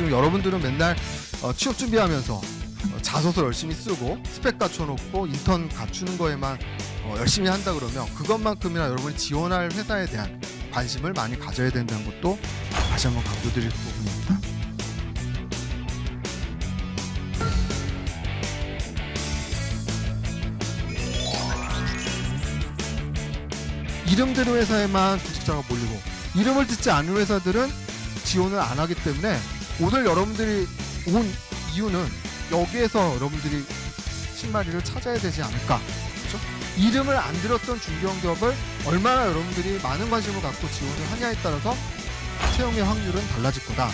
여러분들은 맨날 취업 준비하면서 자소서 열심히 쓰고 스펙 갖춰놓고 인턴 갖추는 거에만 열심히 한다 그러면 그것만큼이나 여러분이 지원할 회사에 대한 관심을 많이 가져야 된다는 것도 다시 한번 강조드릴 부분입니다. 이름대로 회사에만 구직자가 몰리고 이름을 듣지 않은 회사들은 지원을 안 하기 때문에 오늘 여러분들이 온 이유는 여기에서 여러분들이 신마리를 찾아야 되지 않을까. 그렇죠? 이름을 안 들었던 중견기업을 얼마나 여러분들이 많은 관심을 갖고 지원을 하냐에 따라서 채용의 확률은 달라질 거다.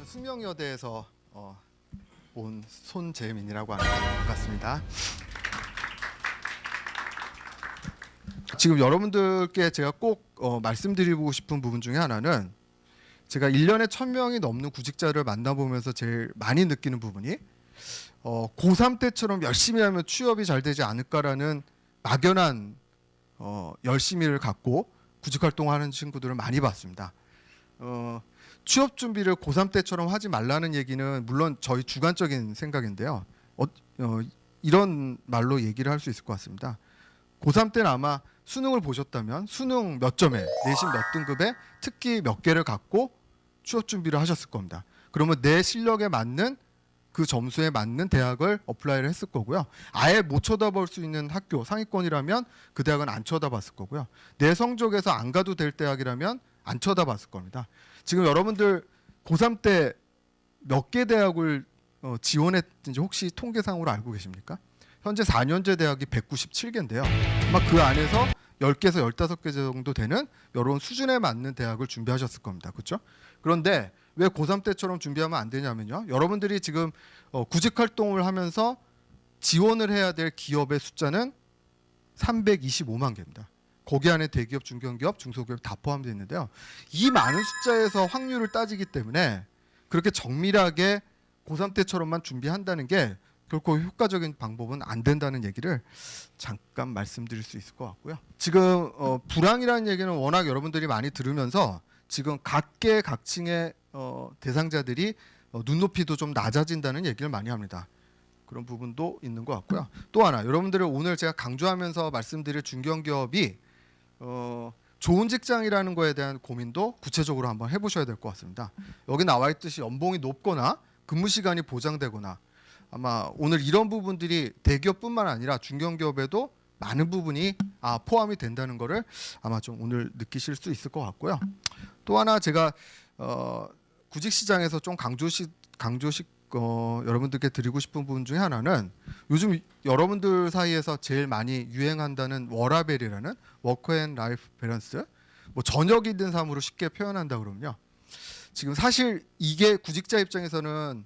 숙명여대에서 온 손재민이라고 합니다. 반갑습니다. 지금 여러분들께 제가 꼭 말씀드리고 싶은 부분 중에 하나는 제가 1년에 1000명이 넘는 구직자를 만나보면서 제일 많이 느끼는 부분이 고3 때처럼 열심히 하면 취업이 잘 되지 않을까라는 막연한 열심히를 갖고 구직활동하는 친구들을 많이 봤습니다. 취업 준비를 고3 때처럼 하지 말라는 얘기는 물론 저희 주관적인 생각인데요. 이런 말로 얘기를 할 수 있을 것 같습니다. 고3 때는 아마 수능을 보셨다면 수능 몇 점에, 내신 몇 등급에 특기 몇 개를 갖고 취업 준비를 하셨을 겁니다. 그러면 내 실력에 맞는 그 점수에 맞는 대학을 어플라이를 했을 거고요. 아예 못 쳐다볼 수 있는 학교, 상위권이라면 그 대학은 안 쳐다봤을 거고요. 내 성적에서 안 가도 될 대학이라면 안 쳐다봤을 겁니다. 지금 여러분들 고3 때 몇 개 대학을 지원했는지 혹시 통계상으로 알고 계십니까? 현재 4년제 대학이 197개인데요. 아마 그 안에서 10개에서 15개 정도 되는 이런 수준에 맞는 대학을 준비하셨을 겁니다. 그렇죠? 그런데 왜 고3 때처럼 준비하면 안 되냐면요. 여러분들이 지금 구직 활동을 하면서 지원을 해야 될 기업의 숫자는 325만 개입니다. 거기 안에 대기업, 중견기업, 중소기업 다 포함되어 있는데요. 이 많은 숫자에서 확률을 따지기 때문에 그렇게 정밀하게 고3 때처럼만 준비한다는 게 결코 효과적인 방법은 안 된다는 얘기를 잠깐 말씀드릴 수 있을 것 같고요. 지금 불황이라는 얘기는 워낙 여러분들이 많이 들으면서 지금 각계각층의 대상자들이 눈높이도 좀 낮아진다는 얘기를 많이 합니다. 그런 부분도 있는 것 같고요. 또 하나, 여러분들을 오늘 제가 강조하면서 말씀드릴 중견기업이 좋은 직장이라는 거에 대한 고민도 구체적으로 한번 해보셔야 될 것 같습니다. 여기 나와 있듯이 연봉이 높거나 근무 시간이 보장되거나 아마 오늘 이런 부분들이 대기업뿐만 아니라 중견기업에도 많은 부분이 포함이 된다는 거를 아마 좀 오늘 느끼실 수 있을 것 같고요. 또 하나 제가 구직 시장에서 좀 강조식 여러분들께 드리고 싶은 부분 중에 하나는 요즘 여러분들 사이에서 제일 많이 유행한다는 워라밸이라는 워크 앤 라이프 밸런스, 뭐 저녁이든 삶으로 쉽게 표현한다 그러면요. 지금 사실 이게 구직자 입장에서는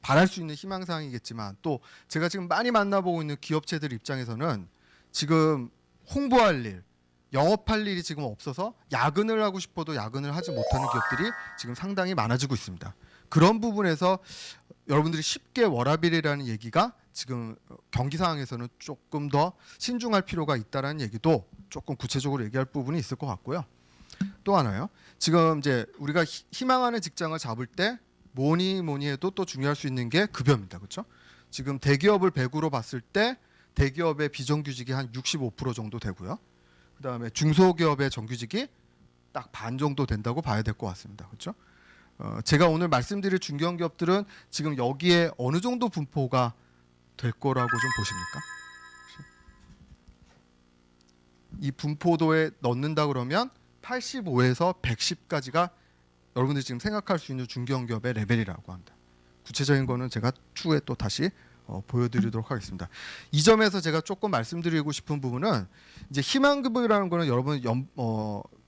바랄 수 있는 희망사항이겠지만 또 제가 지금 많이 만나보고 있는 기업체들 입장에서는 지금 홍보할 일, 영업할 일이 지금 없어서 야근을 하고 싶어도 야근을 하지 못하는 기업들이 지금 상당히 많아지고 있습니다. 그런 부분에서 여러분들이 쉽게 워라밸이라는 얘기가 지금 경기 상황에서는 조금 더 신중할 필요가 있다는 얘기도 조금 구체적으로 얘기할 부분이 있을 것 같고요. 또 하나요. 지금 이제 우리가 희망하는 직장을 잡을 때 뭐니 해도 또 중요할 수 있는 게 급여입니다. 그렇죠? 지금 대기업을 100으로 봤을 때 대기업의 비정규직이 한 65% 정도 되고요. 그다음에 중소기업의 정규직이 딱 반 정도 된다고 봐야 될 것 같습니다. 그렇죠? 제가 오늘 말씀드릴 중견기업들은 지금 여기에 어느 정도 분포가 될 거라고 좀 보십니까? 이 분포도에 넣는다 그러면 85에서 110까지가 여러분들이 지금 생각할 수 있는 중견기업의 레벨이라고 합니다. 구체적인 거는 제가 추후에 또 다시 보여드리도록 하겠습니다. 이 점에서 제가 조금 말씀드리고 싶은 부분은 이제 희망급여라는 거는 여러분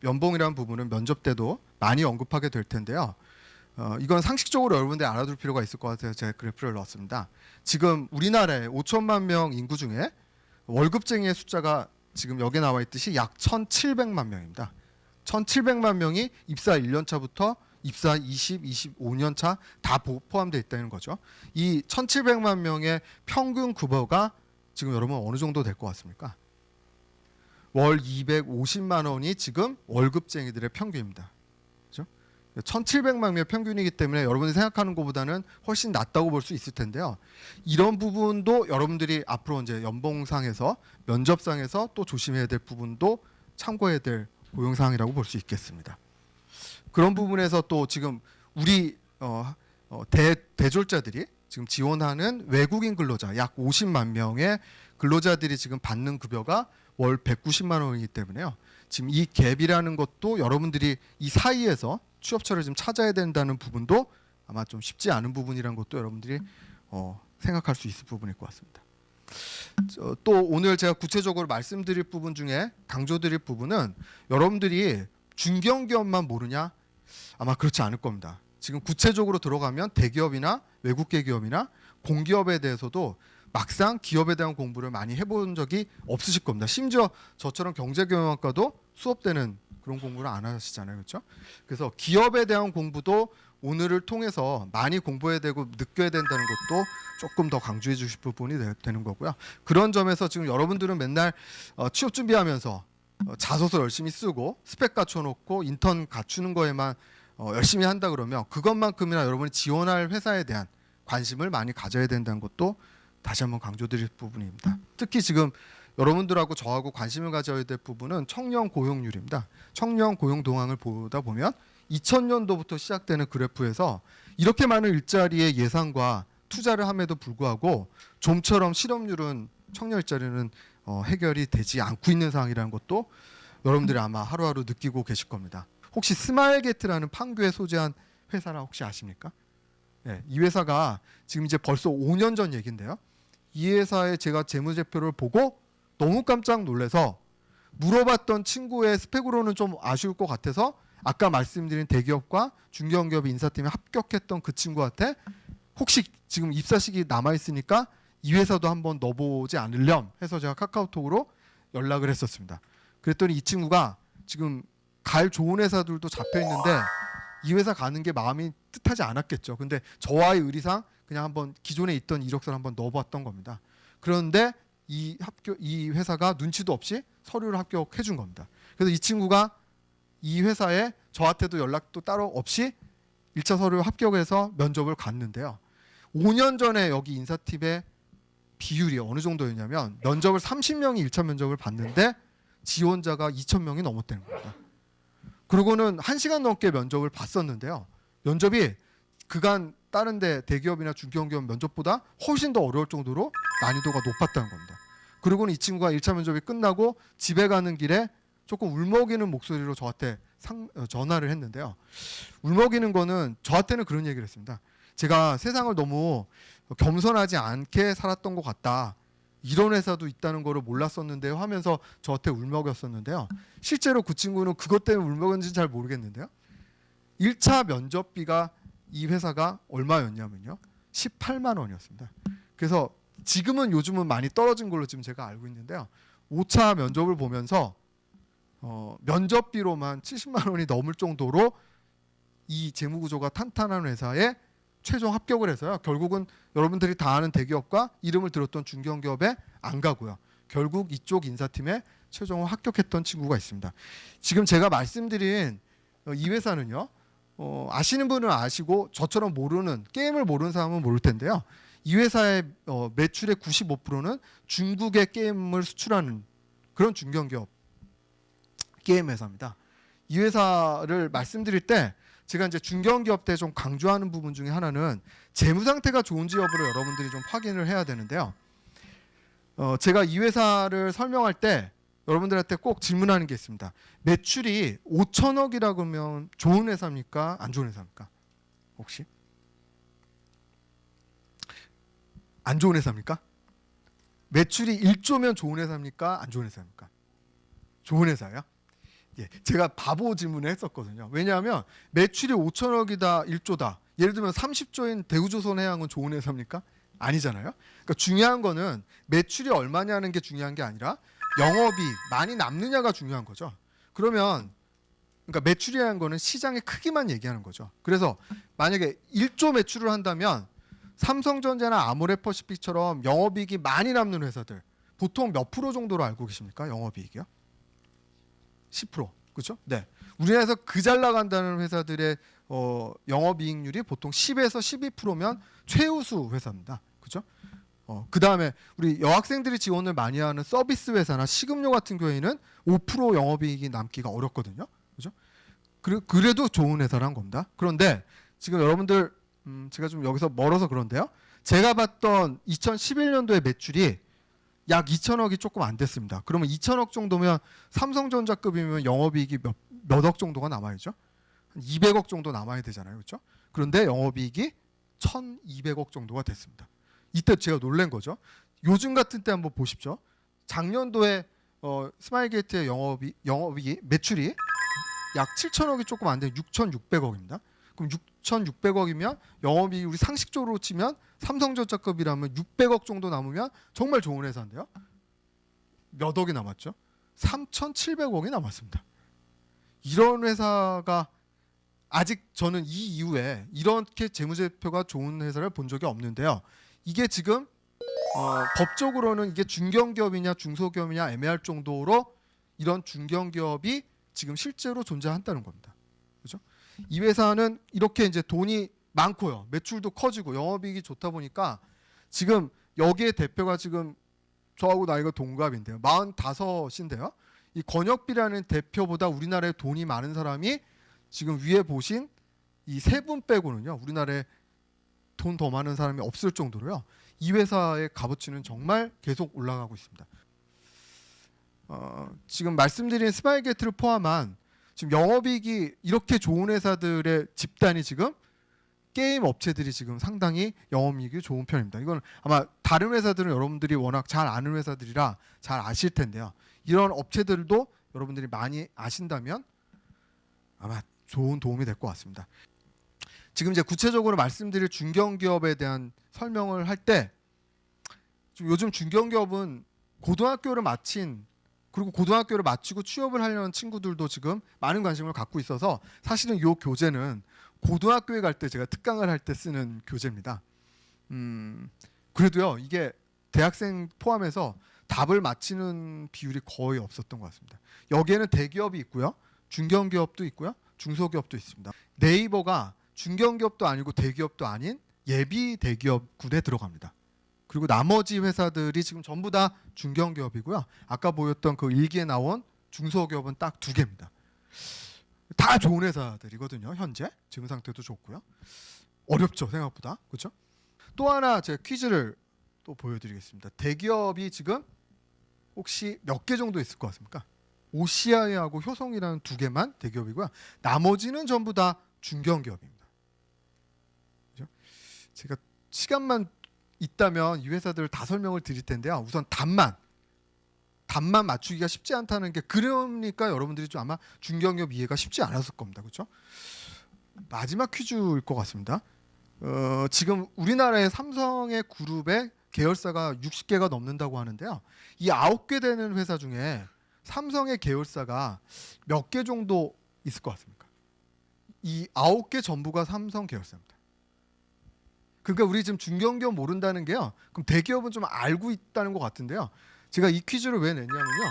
연봉이라는 부분은 면접 때도 많이 언급하게 될 텐데요. 이건 상식적으로 여러분들이 알아둘 필요가 있을 것 같아서 제가 그래프를 넣었습니다. 지금 우리나라의 5천만 명 인구 중에 월급쟁이의 숫자가 지금 여기에 나와 있듯이 약 1,700만 명입니다. 1,700만 명이 입사 1년 차부터 입사 25년 차 다 포함되어 있다는 거죠. 이 1,700만 명의 평균 급여가 지금 여러분 어느 정도 될 것 같습니까? 월 250만 원이 지금 월급쟁이들의 평균입니다. 그렇죠? 1,700만 명의 평균이기 때문에 여러분이 생각하는 것보다는 훨씬 낮다고 볼 수 있을 텐데요. 이런 부분도 여러분들이 앞으로 이제 연봉상에서 면접상에서 또 조심해야 될 부분도 참고해야 될 고용사항이라고 볼 수 있겠습니다. 그런 부분에서 또 지금 우리 대졸자들이 지금 지원하는 외국인 근로자 약 50만 명의 근로자들이 지금 받는 급여가 월 190만 원이기 때문에요. 지금 이 갭이라는 것도 여러분들이 이 사이에서 취업처를 좀 찾아야 된다는 부분도 아마 좀 쉽지 않은 부분이라는 것도 여러분들이 생각할 수 있을 부분일 것 같습니다. 또 오늘 제가 구체적으로 말씀드릴 부분 중에 강조드릴 부분은 여러분들이 중견기업만 모르냐? 아마 그렇지 않을 겁니다. 지금 구체적으로 들어가면 대기업이나 외국계 기업이나 공기업에 대해서도 막상 기업에 대한 공부를 많이 해본 적이 없으실 겁니다. 심지어 저처럼 경제경영학과도 수업 때는 그런 공부를 안 하시잖아요, 그렇죠? 그래서 기업에 대한 공부도 오늘을 통해서 많이 공부해야 되고 느껴야 된다는 것도 조금 더 강조해 주실 부분이 되는 거고요. 그런 점에서 지금 여러분들은 맨날 취업 준비하면서 자소서 열심히 쓰고 스펙 갖춰놓고 인턴 갖추는 거에만 열심히 한다 그러면 그것만큼이나 여러분이 지원할 회사에 대한 관심을 많이 가져야 된다는 것도 다시 한번 강조드릴 부분입니다. 특히 지금 여러분들하고 저하고 관심을 가져야 될 부분은 청년 고용률입니다. 청년 고용 동향을 보다 보면 2000년도부터 시작되는 그래프에서 이렇게 많은 일자리의 예상과 투자를 함에도 불구하고 좀처럼 실업률은 청년 일자리는 해결이 되지 않고 있는 상황이라는 것도 여러분들이 아마 하루하루 느끼고 계실 겁니다. 혹시 스마일게트라는 판교에 소재한 회사라 혹시 아십니까? 네, 이 회사가 지금 이제 벌써 5년 전 얘기인데요. 이 회사의 제가 재무제표를 보고 너무 깜짝 놀라서 물어봤던 친구의 스펙으로는 좀 아쉬울 것 같아서 아까 말씀드린 대기업과 중견기업 인사팀에 합격했던 그 친구한테 혹시 지금 입사 시기 남아있으니까 이 회사도 한번 넣어보지 않으렴 해서 제가 카카오톡으로 연락을 했었습니다. 그랬더니 이 친구가 지금 갈 좋은 회사들도 잡혀 있는데 이 회사 가는 게 마음이 뜻하지 않았겠죠. 근데 저와의 의리상 그냥 한번 기존에 있던 이력서를 한번 넣어봤던 겁니다. 그런데 이 회사가 눈치도 없이 서류를 합격해 준 겁니다. 그래서 이 친구가 이 회사에 저한테도 연락도 따로 없이 1차 서류 합격해서 면접을 갔는데요. 5년 전에 여기 인사팀의 비율이 어느 정도였냐면 면접을 30명이 1차 면접을 봤는데 지원자가 2,000명이 넘었다는 겁니다. 그리고는 1시간 넘게 면접을 봤었는데요. 면접이 그간 다른 데 대기업이나 중견기업 면접보다 훨씬 더 어려울 정도로 난이도가 높았다는 겁니다. 그리고는 이 친구가 1차 면접이 끝나고 집에 가는 길에 조금 울먹이는 목소리로 저한테 전화를 했는데요. 울먹이는 거는 저한테는 그런 얘기를 했습니다. 제가 세상을 너무 겸손하지 않게 살았던 것 같다. 이런 회사도 있다는 거를 몰랐었는데요 하면서 저한테 울먹였었는데요. 실제로 그 친구는 그것 때문에 울먹였는지는 잘 모르겠는데요. 1차 면접비가 이 회사가 얼마였냐면요. 18만 원이었습니다. 그래서 지금은 요즘은 많이 떨어진 걸로 지금 제가 알고 있는데요. 5차 면접을 보면서 면접비로만 70만 원이 넘을 정도로 이 재무구조가 탄탄한 회사에 최종 합격을 해서요. 결국은 여러분들이 다 아는 대기업과 이름을 들었던 중견기업에 안 가고요. 결국 이쪽 인사팀에 최종 합격했던 친구가 있습니다. 지금 제가 말씀드린 이 회사는요. 아시는 분은 아시고 저처럼 모르는 게임을 모르는 사람은 모를 텐데요. 이 회사의 매출의 95%는 중국의 게임을 수출하는 그런 중견기업 게임 회사입니다. 이 회사를 말씀드릴 때 제가 이제 중견기업 때 좀 강조하는 부분 중에 하나는 재무 상태가 좋은지 여부를 여러분들이 좀 확인을 해야 되는데요. 제가 이 회사를 설명할 때 여러분들한테 꼭 질문하는 게 있습니다. 매출이 5천억이라 그러면 좋은 회사입니까? 안 좋은 회사입니까? 혹시? 안 좋은 회사입니까? 매출이 1조면 좋은 회사입니까? 안 좋은 회사입니까? 좋은 회사예요. 예, 제가 바보 질문을 했었거든요. 왜냐하면 매출이 5천억이다, 1조다. 예를 들면 30조인 대우조선해양은 좋은 회사입니까? 아니잖아요. 그러니까 중요한 거는 매출이 얼마냐는 게 중요한 게 아니라 영업이익 많이 남느냐가 중요한 거죠. 그러면 그러니까 매출이라는 거는 시장의 크기만 얘기하는 거죠. 그래서 만약에 1조 매출을 한다면 삼성전자나 아모레퍼시픽처럼 영업이익이 많이 남는 회사들 보통 몇 프로 정도로 알고 계십니까? 영업이익이요? 10%. 그렇죠? 네. 우리나라에서 그 잘 나간다는 회사들의 영업이익률이 보통 10에서 12%면 최우수 회사입니다. 그렇죠? 그다음에 우리 여학생들이 지원을 많이 하는 서비스 회사나 식음료 같은 경우에는 5% 영업이익이 남기가 어렵거든요. 그렇죠? 그래도 좋은 회사란 겁니다. 그런데 지금 여러분들 제가 좀 여기서 멀어서 그런데요. 제가 봤던 2011년도의 매출이 약 2천억이 조금 안 됐습니다. 그러면 2천억 정도면 삼성전자급이면 영업이익이 몇 억 정도가 남아야죠. 200억 정도 남아야 되잖아요. 그렇죠? 그런데 영업이익이 1,200억 정도가 됐습니다. 이때 제가 놀란 거죠. 요즘 같은 때 한번 보십시오. 작년도에 스마일게이트의 영업이익 매출이 약 7천억이 조금 안 되는 6,600억입니다. 그럼 6,600억이면 영업이익이 우리 상식적으로 치면 삼성전자급이라면 600억 정도 남으면 정말 좋은 회사인데요. 몇 억이 남았죠? 3,700억이 남았습니다. 이런 회사가 아직 저는 이 이후에 이렇게 재무제표가 좋은 회사를 본 적이 없는데요. 이게 지금 법적으로는 이게 중견기업이냐 중소기업이냐 애매할 정도로 이런 중견기업이 지금 실제로 존재한다는 겁니다. 그렇죠? 이 회사는 이렇게 이제 돈이 많고요. 매출도 커지고 영업이익이 좋다 보니까 지금 여기에 대표가 지금 저하고 나이가 동갑인데요. 45인데요. 이 권혁비라는 대표보다 우리나라에 돈이 많은 사람이 지금 위에 보신 이 세 분 빼고는요. 우리나라에 돈 더 많은 사람이 없을 정도로요. 이 회사의 값어치는 정말 계속 올라가고 있습니다. 지금 말씀드린 스마일게이트를 포함한 지금 영업이익이 이렇게 좋은 회사들의 집단이 지금 게임 업체들이 지금 상당히 영업이익이 좋은 편입니다. 이건 아마 다른 회사들은 여러분들이 워낙 잘 아는 회사들이라 잘 아실 텐데요. 이런 업체들도 여러분들이 많이 아신다면 아마 좋은 도움이 될 것 같습니다. 지금 이제 구체적으로 말씀드릴 중견기업에 대한 설명을 할 때 요즘 중견기업은 고등학교를 마친 그리고 고등학교를 마치고 취업을 하려는 친구들도 지금 많은 관심을 갖고 있어서 사실은 이 교재는 고등학교에 갈 때 제가 특강을 할 때 쓰는 교재입니다. 그래도요 이게 대학생 포함해서 답을 맞히는 비율이 거의 없었던 것 같습니다. 여기에는 대기업이 있고요, 중견기업도 있고요, 중소기업도 있습니다. 네이버가 중견기업도 아니고 대기업도 아닌 예비 대기업군에 들어갑니다. 그리고 나머지 회사들이 지금 전부 다 중견기업이고요. 아까 보였던 그 일기에 나온 중소기업은 딱 2개입니다. 다 좋은 회사들이거든요. 현재 재무 상태도 좋고요. 어렵죠 생각보다. 그렇죠? 또 하나 제가 퀴즈를 또 보여드리겠습니다. 대기업이 지금 혹시 몇 개 정도 있을 것 같습니까? OCI하고 효성이라는 2개만 대기업이고요. 나머지는 전부 다 중견기업입니다. 그렇죠? 제가 시간만 있다면 이 회사들을 다 설명을 드릴 텐데요. 우선 답만 맞추기가 쉽지 않다는 게 그러니까 여러분들이 좀 아마 중견기업 이해가 쉽지 않았을 겁니다. 그렇죠? 마지막 퀴즈일 것 같습니다. 지금 우리나라의 삼성의 그룹의 계열사가 60개가 넘는다고 하는데요. 이 9개 되는 회사 중에 삼성의 계열사가 몇 개 정도 있을 것 같습니까? 이 9개 전부가 삼성 계열사입니다. 그러니까 우리 지금 중견기업 모른다는 게요. 그럼 대기업은 좀 알고 있다는 것 같은데요. 제가 이 퀴즈를 왜 냈냐면요.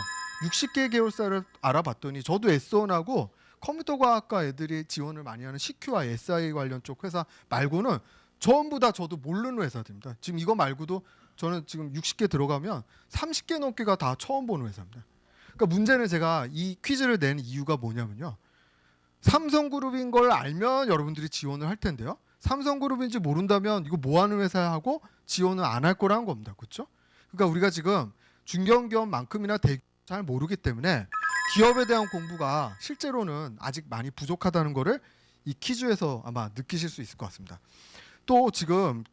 60개 계열사를 알아봤더니 저도 S1하고 컴퓨터과학과 애들이 지원을 많이 하는 CQ와 SI 관련 쪽 회사 말고는 전부 다 저도 모르는 회사들입니다. 지금 이거 말고도 저는 지금 60개 들어가면 30개 넘게가 다 처음 보는 회사입니다. 그러니까 문제는 제가 이 퀴즈를 낸 이유가 뭐냐면요. 삼성그룹인 걸 알면 여러분들이 지원을 할 텐데요. 삼성그룹인지 모른다면 이거 뭐 하는 회사야 하고 지원을 안 할 거라는 겁니다. 그렇죠? 그러니까 우리가 지금 중견기업만큼이나 대기업 잘 모르기 때문에 기업에 대한 공부가 실제로는 아직 많이 부족하다는 거를 이 퀴즈에서 아마 느끼실 수 있을 것 같습니다. 또 지금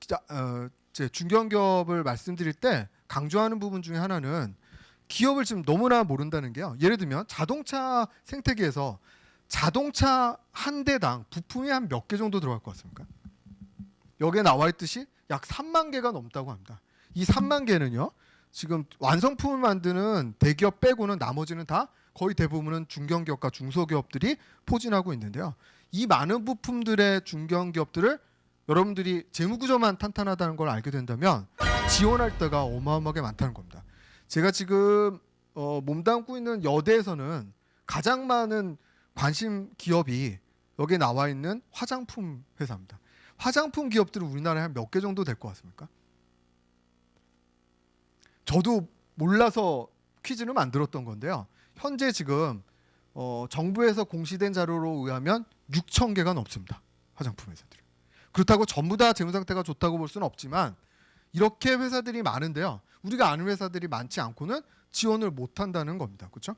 중견기업을 말씀드릴 때 강조하는 부분 중에 하나는 기업을 지금 너무나 모른다는 게요. 예를 들면 자동차 생태계에서 자동차 한 대당 부품이 한 몇 개 정도 들어갈 것 같습니까? 여기에 나와 있듯이 약 3만 개가 넘다고 합니다. 이 3만 개는요. 지금 완성품을 만드는 대기업 빼고는 나머지는 다 거의 대부분은 중견기업과 중소기업들이 포진하고 있는데요. 이 많은 부품들의 중견기업들을 여러분들이 재무구조만 탄탄하다는 걸 알게 된다면 지원할 때가 어마어마하게 많다는 겁니다. 제가 지금 몸담고 있는 여대에서는 가장 많은 관심 기업이 여기에 나와 있는 화장품 회사입니다. 화장품 기업들은 우리나라에 한 몇 개 정도 될 것 같습니까? 저도 몰라서 퀴즈를 만들었던 건데요. 현재 지금 정부에서 공시된 자료로 의하면 6천 개가 넘습니다. 화장품 회사들이. 그렇다고 전부 다 재무 상태가 좋다고 볼 수는 없지만 이렇게 회사들이 많은데요. 우리가 아는 회사들이 많지 않고는 지원을 못 한다는 겁니다. 그렇죠?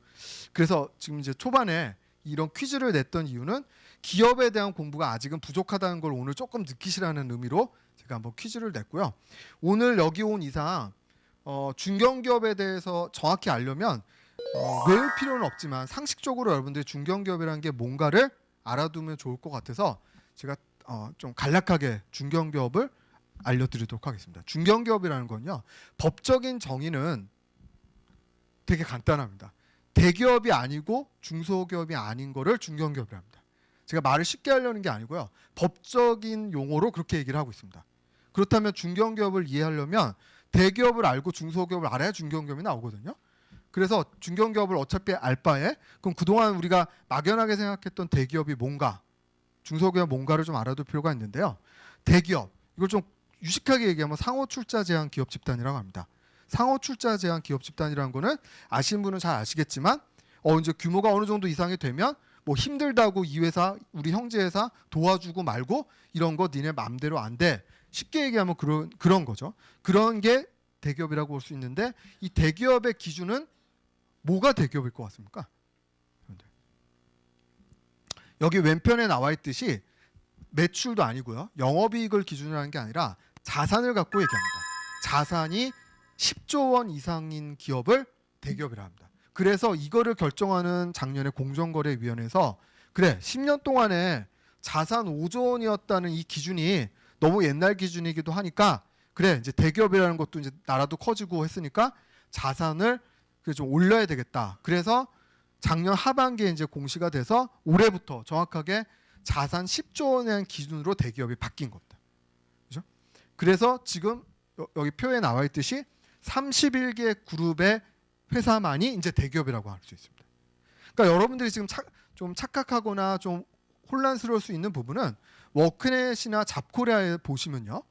그래서 지금 이제 초반에 이런 퀴즈를 냈던 이유는 기업에 대한 공부가 아직은 부족하다는 걸 오늘 조금 느끼시라는 의미로 제가 한번 퀴즈를 냈고요. 오늘 여기 온 이상 중견기업에 대해서 정확히 알려면 외울 필요는 없지만 상식적으로 여러분들이 중견기업이라는 게 뭔가를 알아두면 좋을 것 같아서 제가 좀 간략하게 중견기업을 알려드리도록 하겠습니다. 중견기업이라는 건요. 법적인 정의는 되게 간단합니다. 대기업이 아니고 중소기업이 아닌 거를 중견기업이라 합니다. 제가 말을 쉽게 하려는 게 아니고요. 법적인 용어로 그렇게 얘기를 하고 있습니다. 그렇다면 중견기업을 이해하려면 대기업을 알고 중소기업을 알아야 중견기업이 나오거든요. 그래서 중견기업을 어차피 알 바에 그럼 그동안 우리가 막연하게 생각했던 대기업이 뭔가 중소기업 뭔가를 좀 알아둘 필요가 있는데요. 대기업 이걸 좀 유식하게 얘기하면 상호출자 제한 기업 집단이라고 합니다. 상호출자 제한 기업 집단이라는 거는 아시는 분은 잘 아시겠지만 이제 규모가 어느 정도 이상이 되면 뭐 힘들다고 이 회사 우리 형제 회사 도와주고 말고 이런 거 니네 마음대로 안 돼. 쉽게 얘기하면 그런 거죠. 그런 게 대기업이라고 볼 수 있는데 이 대기업의 기준은 뭐가 대기업일 것 같습니까? 여기 왼편에 나와 있듯이 매출도 아니고요. 영업이익을 기준으로 하는 게 아니라 자산을 갖고 얘기합니다. 자산이 10조 원 이상인 기업을 대기업이라 합니다. 그래서 이거를 결정하는 작년에 공정거래위원회에서 그래 10년 동안에 자산 5조 원이었다는 이 기준이 너무 옛날 기준이기도 하니까 그래 이제 대기업이라는 것도 이제 나라도 커지고 했으니까 자산을 좀 올려야 되겠다. 그래서 작년 하반기에 이제 공시가 돼서 올해부터 정확하게 자산 10조 원의 기준으로 대기업이 바뀐 겁니다. 그렇죠? 그래서 지금 여기 표에 나와 있듯이 31개 그룹의 회사만이 이제 대기업이라고 할 수 있습니다. 그러니까 여러분들이 지금 좀 착각하거나 좀 혼란스러울 수 있는 부분은 워크넷이나 잡코리아에 보시면요.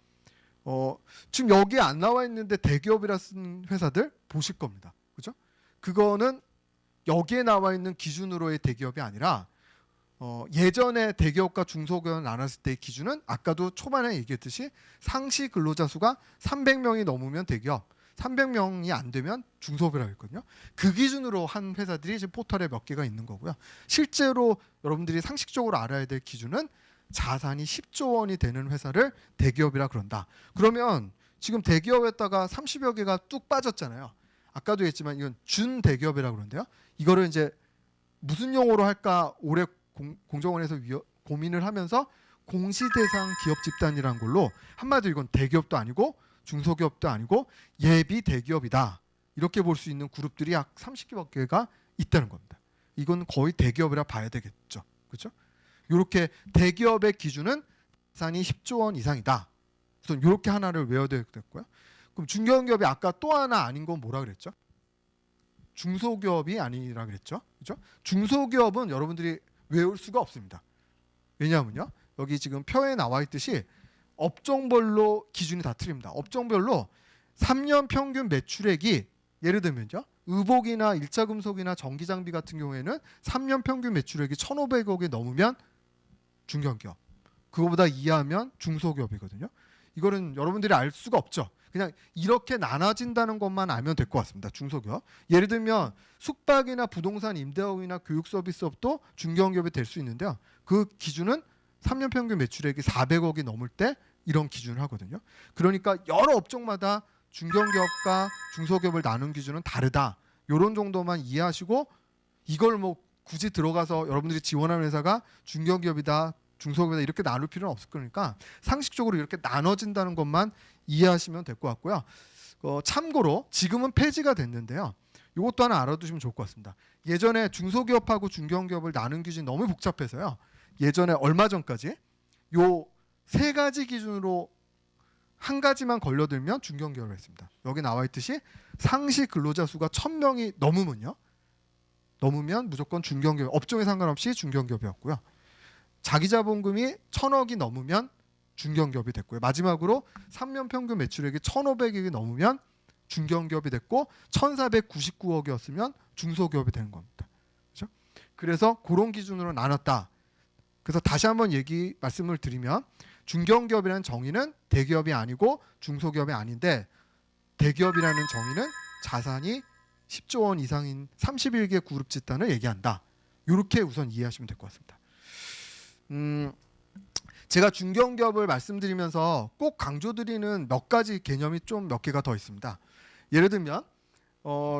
지금 여기 안 나와 있는데 대기업이라 쓴 회사들 보실 겁니다. 그죠? 그거는 여기에 나와 있는 기준으로의 대기업이 아니라 예전에 대기업과 중소기업을 나눴을 때의 기준은 아까도 초반에 얘기했듯이 상시 근로자 수가 300명이 넘으면 대기업, 300명이 안 되면 중소기업이라고 했거든요. 그 기준으로 한 회사들이 지금 포털에 몇 개가 있는 거고요. 실제로 여러분들이 상식적으로 알아야 될 기준은 자산이 10조 원이 되는 회사를 대기업이라 그런다. 그러면 지금 대기업에다가 30여 개가 뚝 빠졌잖아요. 아까도 했지만 이건 준대기업이라고 그러는데요. 이거를 이제 무슨 용어로 할까 올해 공정원에서 고민을 하면서 공시대상 기업 집단이라는 걸로 한마디로 이건 대기업도 아니고 중소기업도 아니고 예비 대기업이다. 이렇게 볼 수 있는 그룹들이 약 30여 개가 있다는 겁니다. 이건 거의 대기업이라 봐야 되겠죠. 그렇죠? 이렇게 대기업의 기준은 자산이 10조 원 이상이다. 그래서 이렇게 하나를 외워야 되겠고요. 그럼 중견기업이 아까 또 하나 아닌 건 뭐라 그랬죠? 중소기업이 아니라 그랬죠. 그렇죠? 중소기업은 여러분들이 외울 수가 없습니다. 왜냐하면요. 여기 지금 표에 나와 있듯이 업종별로 기준이 다 틀립니다. 업종별로 3년 평균 매출액이 예를 들면요. 의복이나 일자금속이나 전기장비 같은 경우에는 3년 평균 매출액이 1,500억이 넘으면 중견기업. 그거보다 이하면 중소기업이거든요. 이거는 여러분들이 알 수가 없죠. 그냥 이렇게 나눠진다는 것만 알면 될 것 같습니다. 중소기업. 예를 들면 숙박이나 부동산 임대업이나 교육 서비스업도 중견기업이 될 수 있는데요. 그 기준은 3년 평균 매출액이 400억이 넘을 때 이런 기준을 하거든요. 그러니까 여러 업종마다 중견기업과 중소기업을 나눈 기준은 다르다. 요런 정도만 이해하시고 이걸 뭐 굳이 들어가서 여러분들이 지원하는 회사가 중견기업이다, 중소기업이다 이렇게 나눌 필요는 없을 거니까 상식적으로 이렇게 나눠진다는 것만 이해하시면 될 것 같고요. 참고로 지금은 폐지가 됐는데요. 이것도 하나 알아두시면 좋을 것 같습니다. 예전에 중소기업하고 중견기업을 나눈 기준이 너무 복잡해서요. 예전에 얼마 전까지 요 세 가지 기준으로 한 가지만 걸려들면 중견기업을 했습니다. 여기 나와 있듯이 상시 근로자 수가 1000명이 넘으면 무조건 중견기업, 업종에 상관없이 중견기업이었고요. 자기자본금이 1000억이 넘으면 중견기업이 됐고요. 마지막으로 3년 평균 매출액이 1500억이 넘으면 중견기업이 됐고 1499억이었으면 중소기업이 되는 겁니다. 그렇죠? 그래서 그런 기준으로 나눴다. 그래서 다시 한번 말씀을 드리면 중견기업이라는 정의는 대기업이 아니고 중소기업이 아닌데 대기업이라는 정의는 자산이 10조 원 이상인 31개 그룹 집단을 얘기한다. 이렇게 우선 이해하시면 될 것 같습니다. 제가 중견기업을 말씀드리면서 꼭 강조드리는 몇 가지 개념이 좀 몇 개가 더 있습니다. 예를 들면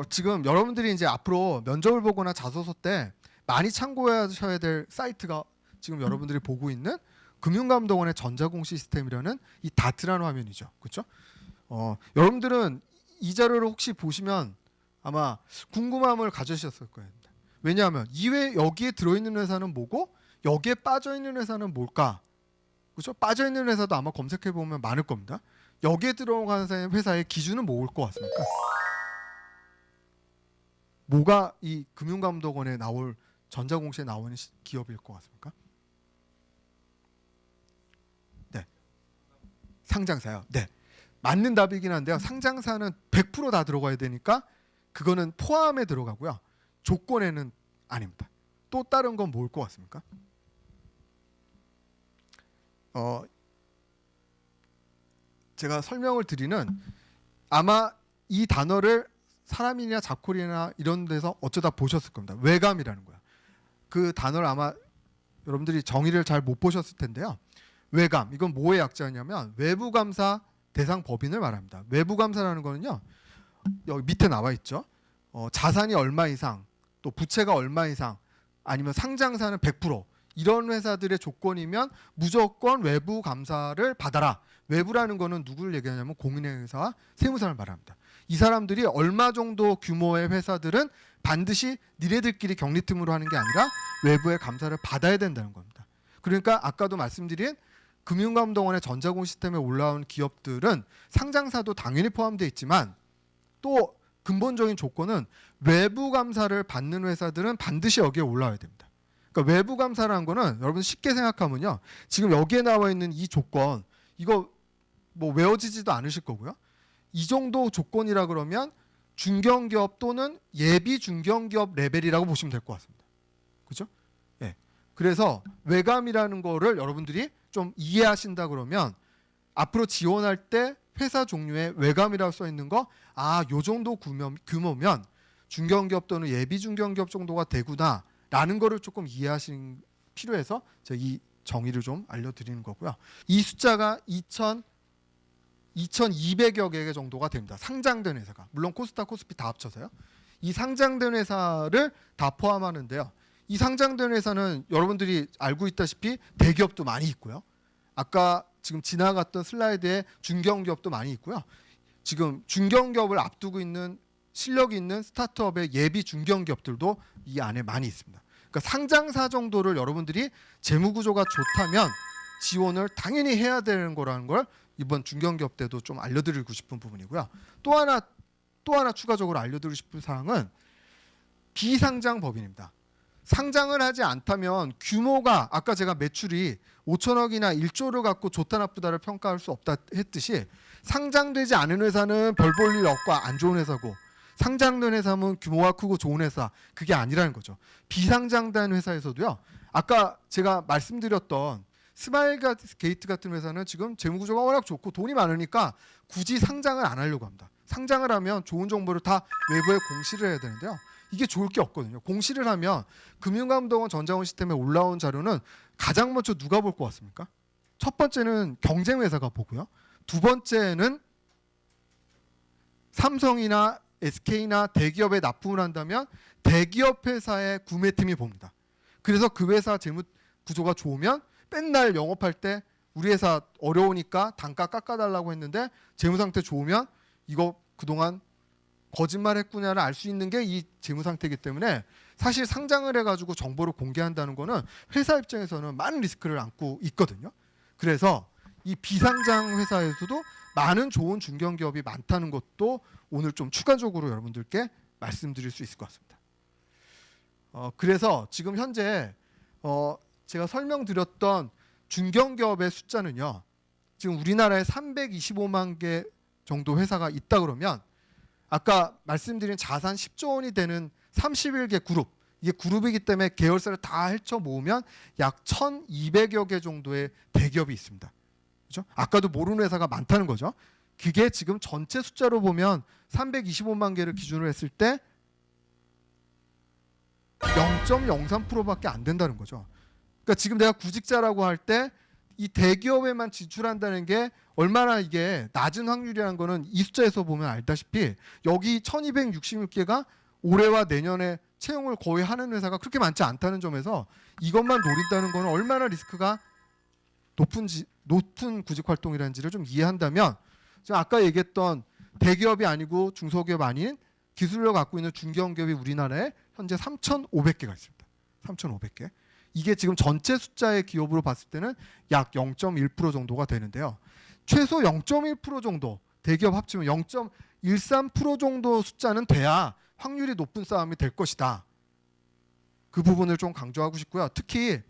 지금 여러분들이 이제 앞으로 면접을 보거나 자소서 때 많이 참고하셔야 될 사이트가 지금 여러분들이 보고 있는 금융감독원의 전자공 시스템이라는 이 다트라는 화면이죠. 그렇죠? 여러분들은 이 자료를 혹시 보시면 아마 궁금함을 가지셨을 거예요. 왜냐하면 여기에 들어있는 회사는 뭐고 여기에 빠져있는 회사는 뭘까? 그렇죠? 빠져있는 회사도 아마 검색해보면 많을 겁니다. 여기에 들어가는 회사의 기준은 뭐일 것 같습니까? 뭐가 이 금융감독원에 나올 전자공시에 나오는 기업일 것 같습니까? 네, 상장사요. 네, 맞는 답이긴 한데요. 상장사는 100% 다 들어가야 되니까 그거는 포함에 들어가고요. 조건에는 아닙니다. 또 다른 건 뭘 것 같습니까? 제가 설명을 드리는 아마 이 단어를 사람이나 자콜이나 이런 데서 어쩌다 보셨을 겁니다. 외감이라는 거야. 그 단어를 아마 여러분들이 정의를 잘 못 보셨을 텐데요. 외감, 이건 뭐의 약자냐면 외부감사 대상 법인을 말합니다. 외부감사라는 거는요. 여기 밑에 나와 있죠. 자산이 얼마 이상, 또 부채가 얼마 이상, 아니면 상장사는 100% 이런 회사들의 조건이면 무조건 외부 감사를 받아라. 외부라는 거는 누구를 얘기하냐면 공인회사와 세무사를 말합니다. 이 사람들이 얼마 정도 규모의 회사들은 반드시 니네들끼리 격리틈으로 하는 게 아니라 외부의 감사를 받아야 된다는 겁니다. 그러니까 아까도 말씀드린 금융감독원의 전자공 시스템에 올라온 기업들은 상장사도 당연히 포함되어 있지만 또 근본적인 조건은 외부 감사를 받는 회사들은 반드시 여기에 올라와야 됩니다. 그러니까 외부 감사라는 거는 여러분 쉽게 생각하면요. 지금 여기에 나와 있는 이 조건 이거 뭐 외워지지도 않으실 거고요. 이 정도 조건이라 그러면 중견기업 또는 예비 중견기업 레벨이라고 보시면 될 것 같습니다. 그렇죠? 예. 그래서 외감이라는 거를 여러분들이 좀 이해하신다 그러면 앞으로 지원할 때 회사 종류에 외감이라고 써 있는 거, 요 정도 규모면 중견기업 또는 예비 중견기업 정도가 되구나라는 거를 조금 이해하시는 필요해서 제가 이 정의를 좀 알려드리는 거고요. 이 숫자가 2,200여 개 정도가 됩니다. 상장된 회사가. 물론 코스닥, 코스피 다 합쳐서요. 이 상장된 회사를 다 포함하는데요. 이 상장된 회사는 여러분들이 알고 있다시피 대기업도 많이 있고요. 아까 지금 지나갔던 슬라이드에 중견기업도 많이 있고요. 지금 중견기업을 앞두고 있는 실력이 있는 스타트업의 예비 중견기업들도 이 안에 많이 있습니다. 그러니까 상장사 정도를 여러분들이 재무구조가 좋다면 지원을 당연히 해야 되는 거라는 걸 이번 중견기업 때도 좀 알려드리고 싶은 부분이고요. 또 하나 추가적으로 알려드리고 싶은 사항은 비상장 법인입니다. 상장을 하지 않다면 규모가 아까 제가 매출이 5천억이나 1조를 갖고 좋다 나쁘다를 평가할 수 없다 했듯이 상장되지 않은 회사는 별 볼 일 없고 안 좋은 회사고 상장된 회사는 규모가 크고 좋은 회사 그게 아니라는 거죠. 비상장된 회사에서도요. 아까 제가 말씀드렸던 스마일 게이트 같은 회사는 지금 재무구조가 워낙 좋고 돈이 많으니까 굳이 상장을 안 하려고 합니다. 상장을 하면 좋은 정보를 다 외부에 공시를 해야 되는데요. 이게 좋을 게 없거든요. 공시를 하면 금융감독원 전자원 시스템에 올라온 자료는 가장 먼저 누가 볼 것 같습니까? 첫 번째는 경쟁회사가 보고요. 두 번째는 삼성이나 SK나 대기업에 납품을 한다면 대기업 회사의 구매팀이 봅니다. 그래서 그 회사 재무 구조가 좋으면 맨날 영업할 때 우리 회사 어려우니까 단가 깎아달라고 했는데 재무 상태 좋으면 이거 그동안 거짓말했구나를 알 수 있는 게 이 재무 상태이기 때문에 사실 상장을 해가지고 정보를 공개한다는 거는 회사 입장에서는 많은 리스크를 안고 있거든요. 그래서 이 비상장 회사에서도 많은 좋은 중견기업이 많다는 것도 오늘 좀 추가적으로 여러분들께 말씀드릴 수 있을 것 같습니다. 그래서 지금 현재 제가 설명드렸던 중견기업의 숫자는요. 지금 우리나라에 325만 개 정도 회사가 있다 그러면 아까 말씀드린 자산 10조 원이 되는 31개 그룹, 이게 그룹이기 때문에 계열사를 다 헤쳐 모으면 약 1,200여 개 정도의 대기업이 있습니다. 그렇죠? 아까도 모르는 회사가 많다는 거죠. 그게 지금 전체 숫자로 보면 325만 개를 기준으로 했을 때 0.03%밖에 안 된다는 거죠. 그러니까 지금 내가 구직자라고 할 때 이 대기업에만 지출한다는 게 얼마나 이게 낮은 확률이라는 거는 이 숫자에서 보면 알다시피 여기 1266개가 올해와 내년에 채용을 거의 하는 회사가 그렇게 많지 않다는 점에서 이것만 노린다는 거는 얼마나 리스크가 높은 구직 활동이라는지를 좀 이해한다면 지금 아까 얘기했던 대기업이 아니고 중소기업 아닌 기술력을 갖고 있는 중견기업이 우리나라에 현재 3,500개가 있습니다. 3,500개. 이게 지금 전체 숫자의 기업으로 봤을 때는 약 0.1% 정도가 되는데요. 최소 0.1% 정도 대기업 합치면 0.13% 정도 숫자는 돼야 확률이 높은 싸움이 될 것이다. 그 부분을 좀 강조하고 싶고요. 특히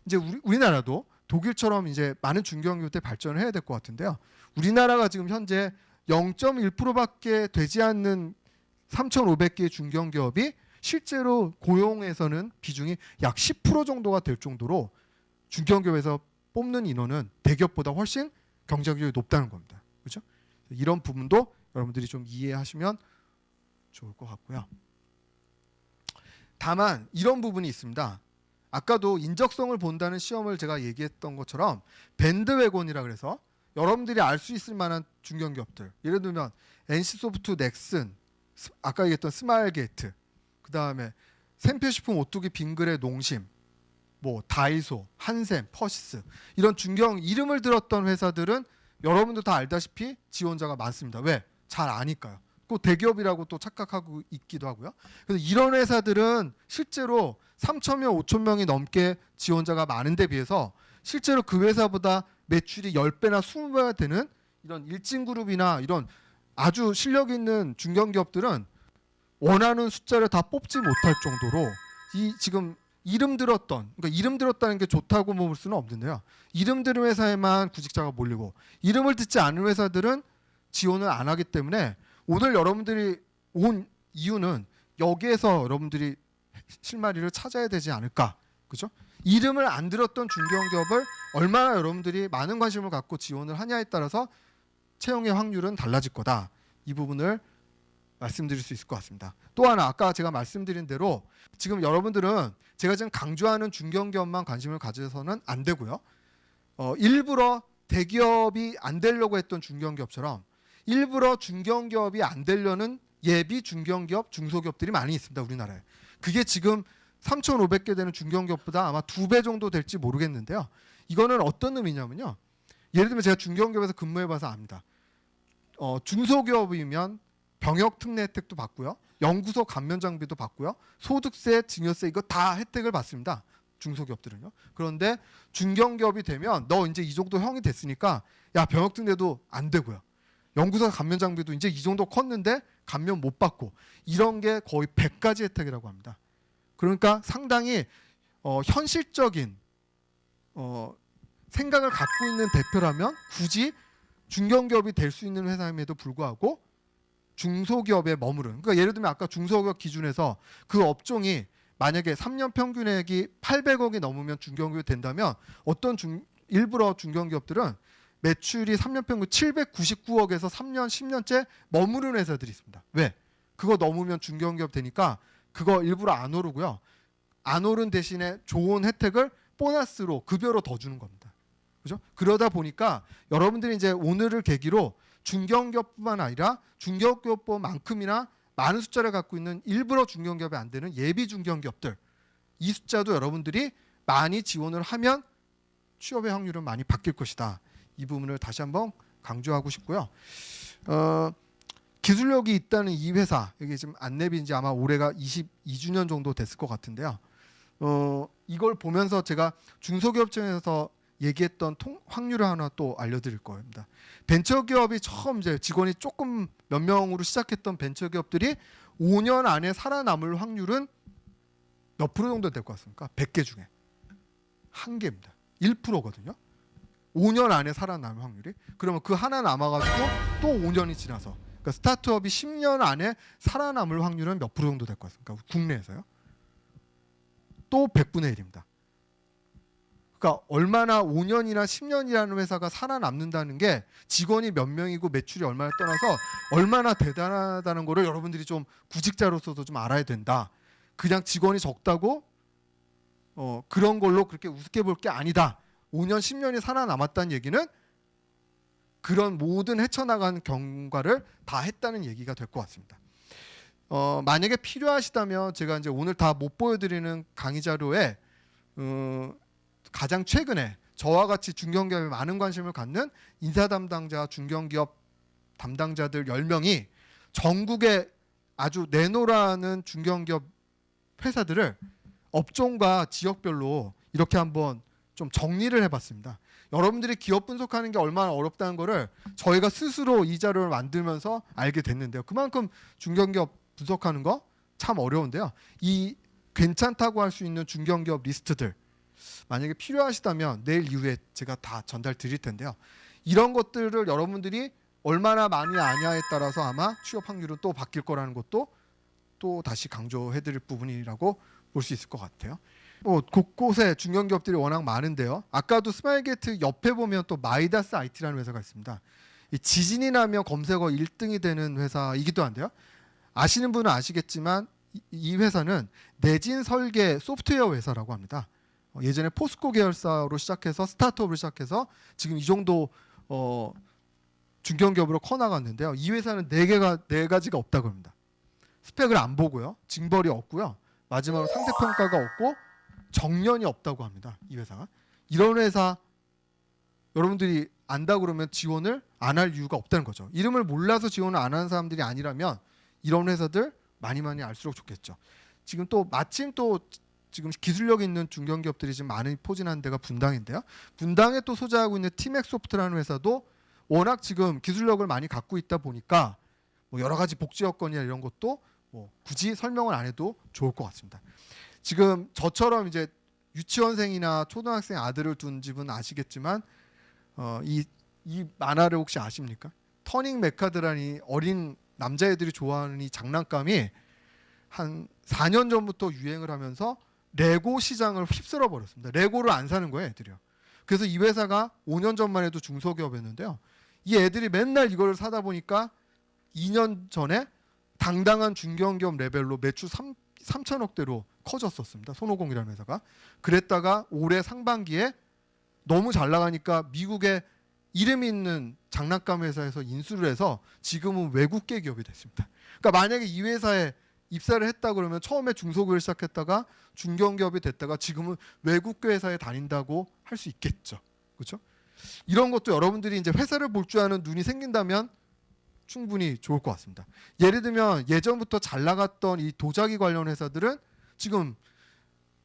이제 우리나라도 독일처럼 이제 많은 중견기업들 발전을 해야 될 것 같은데요. 우리나라가 지금 현재 0.1%밖에 되지 않는 3,500개의 중견기업이 실제로 고용에서는 비중이 약 10% 정도가 될 정도로 중견기업에서 뽑는 인원은 대기업보다 훨씬 경쟁력이 높다는 겁니다. 그렇죠? 이런 부분도 여러분들이 좀 이해하시면 좋을 것 같고요. 다만 이런 부분이 있습니다. 아까도 인적성을 본다는 시험을 제가 얘기했던 것처럼 밴드웨곤이라 그래서 여러분들이 알 수 있을 만한 중견기업들, 예를 들면 NC소프트, 넥슨, 아까 얘기했던 스마일게이트, 그 다음에 샘표식품, 오뚜기, 빙그레, 농심, 뭐 다이소, 한샘, 퍼시스, 이런 중견 이름을 들었던 회사들은 여러분도 다 알다시피 지원자가 많습니다. 왜? 잘 아니까요. 꼭 대기업이라고 또 착각하고 있기도 하고요. 그래서 이런 회사들은 실제로 3,000명, 5,000명이 넘게 지원자가 많은데 비해서 실제로 그 회사보다 매출이 10배나 20배가 되는 이런 일진그룹이나 이런 아주 실력 있는 중견기업들은 원하는 숫자를 다 뽑지 못할 정도로 이 지금 이름 들었던, 그러니까 이름 들었다는 게 좋다고 볼 수는 없는데요. 이름 들은 회사에만 구직자가 몰리고 이름을 듣지 않은 회사들은 지원을 안 하기 때문에 오늘 여러분들이 온 이유는 여기에서 여러분들이 실마리를 찾아야 되지 않을까. 그죠? 이름을 안 들었던 중견기업을 얼마나 여러분들이 많은 관심을 갖고 지원을 하냐에 따라서 채용의 확률은 달라질 거다. 이 부분을 말씀드릴 수 있을 것 같습니다. 또 하나 아까 제가 말씀드린 대로 지금 여러분들은 제가 지금 강조하는 중견기업만 관심을 가져서는 안 되고요. 일부러 대기업이 안 되려고 했던 중견기업처럼 일부러 중견기업이 안 되려는 예비 중견기업, 중소기업들이 많이 있습니다. 우리나라에. 그게 지금 3,500개 되는 중견기업보다 아마 2배 정도 될지 모르겠는데요. 이거는 어떤 의미냐면요. 예를 들면 제가 중견기업에서 근무해봐서 압니다. 중소기업이면 병역 특례 혜택도 받고요. 연구소 감면 장비도 받고요. 소득세, 증여세 이거 다 혜택을 받습니다. 중소기업들은요. 그런데 중견기업이 되면 너 이제 이 정도 형이 됐으니까 야 병역 특례도 안 되고요. 연구소 감면 장비도 이제 이 정도 컸는데 감면 못 받고 이런 게 거의 100가지 혜택이라고 합니다. 그러니까 상당히 현실적인 생각을 갖고 있는 대표라면 굳이 중견기업이 될 수 있는 회사임에도 불구하고 중소기업에 머무른, 그러니까 예를 들면 아까 중소기업 기준에서 그 업종이 만약에 3년 평균액이 800억이 넘으면 중견기업이 된다면 어떤 일부러 중견기업들은 매출이 3년 평균 799억에서 3년, 10년째 머무르는 회사들이 있습니다. 왜? 그거 넘으면 중견기업 되니까 그거 일부러 안 오르고요. 안 오른 대신에 좋은 혜택을 보너스로, 급여로 더 주는 겁니다. 그죠? 그러다 보니까 여러분들이 이제 오늘을 계기로 중견기업뿐만 아니라 중견기업만큼이나 많은 숫자를 갖고 있는 일부러 중견기업이 안 되는 예비 중견기업들, 이 숫자도 여러분들이 많이 지원을 하면 취업의 확률은 많이 바뀔 것이다. 이 부분을 다시 한번 강조하고 싶고요. 기술력이 있다는 이 회사, 여기 지금 안내빈 지 아마 올해가 22주년 정도 됐을 것 같은데요. 이걸 보면서 제가 중소기업청에서 얘기했던 확률을 하나 또 알려드릴 겁니다. 벤처기업이 처음 이제 직원이 조금 몇 명으로 시작했던 벤처기업들이 5년 안에 살아남을 확률은 몇 프로 정도 될 것 같습니까? 100개 중에 1개입니다. 1%거든요. 5년 안에 살아남을 확률이. 그러면 그 하나 남아가지고 또 5년이 지나서, 그러니까 스타트업이 10년 안에 살아남을 확률은 몇 프로 정도 될 것 같습니까? 국내에서요. 또 100분의 1입니다. 그러니까 얼마나 5년이나 10년이라는 회사가 살아남는다는 게 직원이 몇 명이고 매출이 얼마나 떠나서 얼마나 대단하다는 거를 여러분들이 좀 구직자로서도 좀 알아야 된다. 그냥 직원이 적다고 그런 걸로 그렇게 우습게 볼 게 아니다. 5년, 10년이 살아남았다는 얘기는 그런 모든 헤쳐나간 경과를 다 했다는 얘기가 될 것 같습니다. 만약에 필요하시다면 제가 이제 오늘 다 못 보여드리는 강의 자료에 가장 최근에 저와 같이 중견기업에 많은 관심을 갖는 인사 담당자, 중견기업 담당자들 10명이 전국에 아주 내노라는 중견기업 회사들을 업종과 지역별로 이렇게 한번 좀 정리를 해봤습니다. 여러분들이 기업 분석하는 게 얼마나 어렵다는 거를 저희가 스스로 이 자료를 만들면서 알게 됐는데요. 그만큼 중견기업 분석하는 거 참 어려운데요. 이 괜찮다고 할 수 있는 중견기업 리스트들 만약에 필요하시다면 내일 이후에 제가 다 전달 드릴 텐데요. 이런 것들을 여러분들이 얼마나 많이 아냐에 따라서 아마 취업 확률은 또 바뀔 거라는 것도 또 다시 강조해 드릴 부분이라고 볼 수 있을 것 같아요. 곳곳에 중견기업들이 워낙 많은데요. 아까도 스마일게이트 옆에 보면 또 마이다스 IT라는 회사가 있습니다. 이 지진이 나면 검색어 1등이 되는 회사이기도 한데요. 아시는 분은 아시겠지만 이 회사는 내진 설계 소프트웨어 회사라고 합니다. 예전에 포스코 계열사로 시작해서 스타트업을 시작해서 지금 이 정도 중견기업으로 커나갔는데요. 이 회사는 네 가지가 없다고 합니다. 스펙을 안 보고요. 징벌이 없고요. 마지막으로 상대평가가 없고 정년이 없다고 합니다. 이 회사가. 이런 회사 여러분들이 안다 그러면 지원을 안 할 이유가 없다는 거죠. 이름을 몰라서 지원을 안 하는 사람들이 아니라면 이런 회사들 많이 알수록 좋겠죠. 지금 또 마침 또 지금 기술력 있는 중견기업들이 지금 많이 포진한 데가 분당인데요. 분당에 또 소재하고 있는 티맥소프트라는 회사도 워낙 지금 기술력을 많이 갖고 있다 보니까 뭐 여러 가지 복지 여건이나 이런 것도 뭐 굳이 설명을 안 해도 좋을 것 같습니다. 지금 저처럼 이제 유치원생이나 초등학생 아들을 둔 집은 아시겠지만 이 만화를 혹시 아십니까? 터닝 메카드라니 어린 남자애들이 좋아하는 이 장난감이 한 4년 전부터 유행을 하면서 레고 시장을 휩쓸어 버렸습니다. 레고를 안 사는 거예요, 애들이요. 그래서 이 회사가 5년 전만 해도 중소기업이었는데요. 이 애들이 맨날 이걸 사다 보니까 2년 전에 당당한 중견기업 레벨로 매출 3천억대로 커졌었습니다. 손오공이라는 회사가. 그랬다가 올해 상반기에 너무 잘 나가니까 미국의 이름 있는 장난감 회사에서 인수를 해서 지금은 외국계 기업이 됐습니다. 그러니까 만약에 이 회사에 입사를 했다 그러면 처음에 중소기업을 시작했다가 중견기업이 됐다가 지금은 외국계 회사에 다닌다고 할 수 있겠죠. 그렇죠? 이런 것도 여러분들이 이제 회사를 볼 줄 아는 눈이 생긴다면 충분히 좋을 것 같습니다. 예를 들면 예전부터 잘 나갔던 이 도자기 관련 회사들은 지금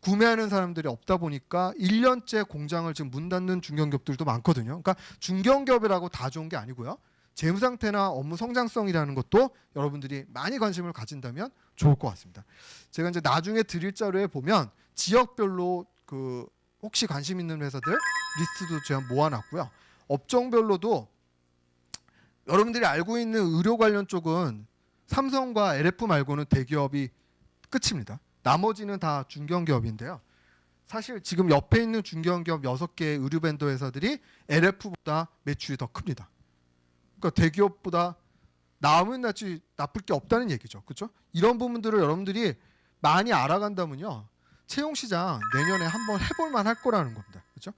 구매하는 사람들이 없다 보니까 1년째 공장을 지금 문 닫는 중견기업들도 많거든요. 그러니까 중견기업이라고 다 좋은 게 아니고요. 재무 상태나 업무 성장성이라는 것도 여러분들이 많이 관심을 가진다면 좋을 것 같습니다. 제가 이제 나중에 드릴 자료에 보면 지역별로 그 혹시 관심 있는 회사들 리스트도 제가 모아놨고요. 업종별로도 여러분들이 알고 있는 의료 관련 쪽은 삼성과 LF 말고는 대기업이 끝입니다. 나머지는 다 중견기업인데요. 사실 지금 옆에 있는 중견기업 6개의 의류 벤더 회사들이 LF보다 매출이 더 큽니다. 그러니까 대기업보다 나오면 낫지 나쁠 게 없다는 얘기죠. 그렇죠? 이런 부분들을 여러분들이 많이 알아간다면요. 채용시장 내년에 한번 해볼 만할 거라는 겁니다. 그렇죠?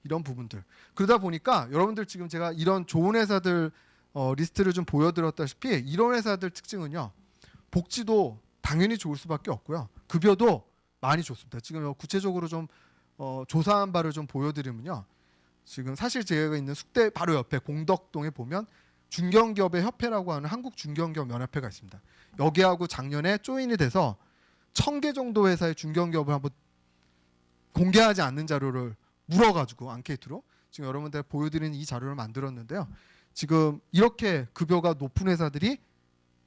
이런 부분들. 그러다 보니까 여러분들 지금 제가 이런 좋은 회사들 리스트를 좀 보여드렸다시피 이런 회사들 특징은요. 복지도 당연히 좋을 수밖에 없고요. 급여도 많이 좋습니다. 지금 구체적으로 좀 조사한 바를 좀 보여드리면요. 지금 사실 제가 있는 숙대 바로 옆에 공덕동에 보면 중견기업의 협회라고 하는 한국중견기업연합회가 있습니다. 여기하고 작년에 조인이 돼서 1,000개 정도 회사의 중견기업을 한번 공개하지 않는 자료를 물어가지고 앙케이트로 지금 여러분들 보여드리는 이 자료를 만들었는데요. 지금 이렇게 급여가 높은 회사들이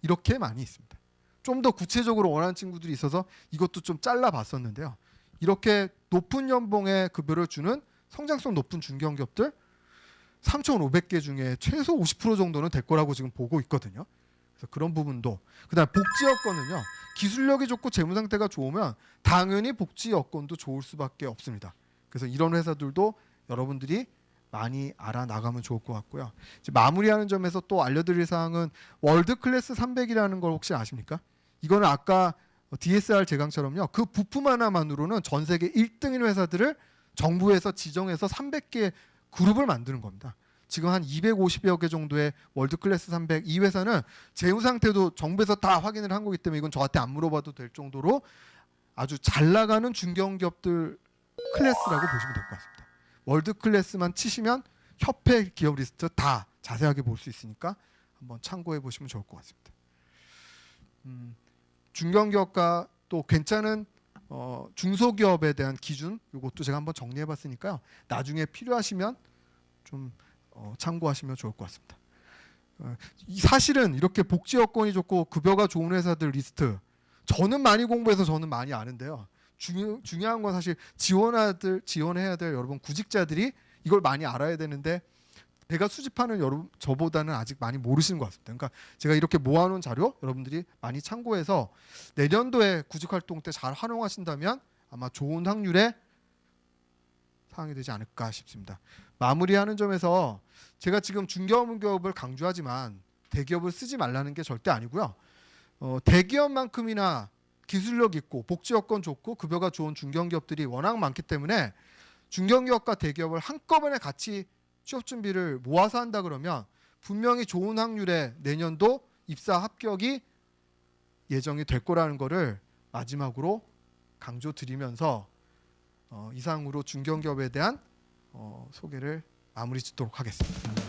이렇게 많이 있습니다. 좀 더 구체적으로 원하는 친구들이 있어서 이것도 좀 잘라봤었는데요. 이렇게 높은 연봉의 급여를 주는 성장성 높은 중견기업들 3,500개 중에 최소 50% 정도는 될 거라고 지금 보고 있거든요. 그래서 그런 부분도. 그다음 복지 여건은요. 기술력이 좋고 재무 상태가 좋으면 당연히 복지 여건도 좋을 수밖에 없습니다. 그래서 이런 회사들도 여러분들이 많이 알아나가면 좋을 것 같고요. 이제 마무리하는 점에서 또 알려드릴 사항은 월드 클래스 300이라는 걸 혹시 아십니까? 이거는 아까 DSR 제강처럼요. 그 부품 하나만으로는 전 세계 1등인 회사들을 정부에서 지정해서 300개 그룹을 만드는 겁니다. 지금 한 250여 개 정도의 월드 클래스 300 이 회사는 재무 상태도 정부에서 다 확인을 한 거기 때문에 이건 저한테 안 물어봐도 될 정도로 아주 잘 나가는 중견기업들 클래스라고 보시면 될 것 같습니다. 월드 클래스만 치시면 협회 기업 리스트 다 자세하게 볼 수 있으니까 한번 참고해 보시면 좋을 것 같습니다. 중견기업과 또 괜찮은 중소기업에 대한 기준 이것도 제가 한번 정리해 봤으니까요. 나중에 필요하시면 좀 참고하시면 좋을 것 같습니다. 사실은 이렇게 복지 여건이 좋고 급여가 좋은 회사들 리스트 저는 많이 공부해서 저는 많이 아는데요. 중요한 건 사실 지원해야 될 여러분 구직자들이 이걸 많이 알아야 되는데 제가 수집하는 여러분 저보다는 아직 많이 모르시는 것 같습니다. 그러니까 제가 이렇게 모아놓은 자료 여러분들이 많이 참고해서 내년도에 구직활동 때 잘 활용하신다면 아마 좋은 확률의 사항이 되지 않을까 싶습니다. 마무리하는 점에서 제가 지금 중견기업을 강조하지만 대기업을 쓰지 말라는 게 절대 아니고요. 대기업만큼이나 기술력 있고 복지 여건 좋고 급여가 좋은 중견기업들이 워낙 많기 때문에 중견기업과 대기업을 한꺼번에 같이 취업 준비를 모아서 한다 그러면 분명히 좋은 확률의 내년도 입사 합격이 예정이 될 거라는 거를 마지막으로 강조드리면서 이상으로 중견기업에 대한 소개를 마무리 짓도록 하겠습니다.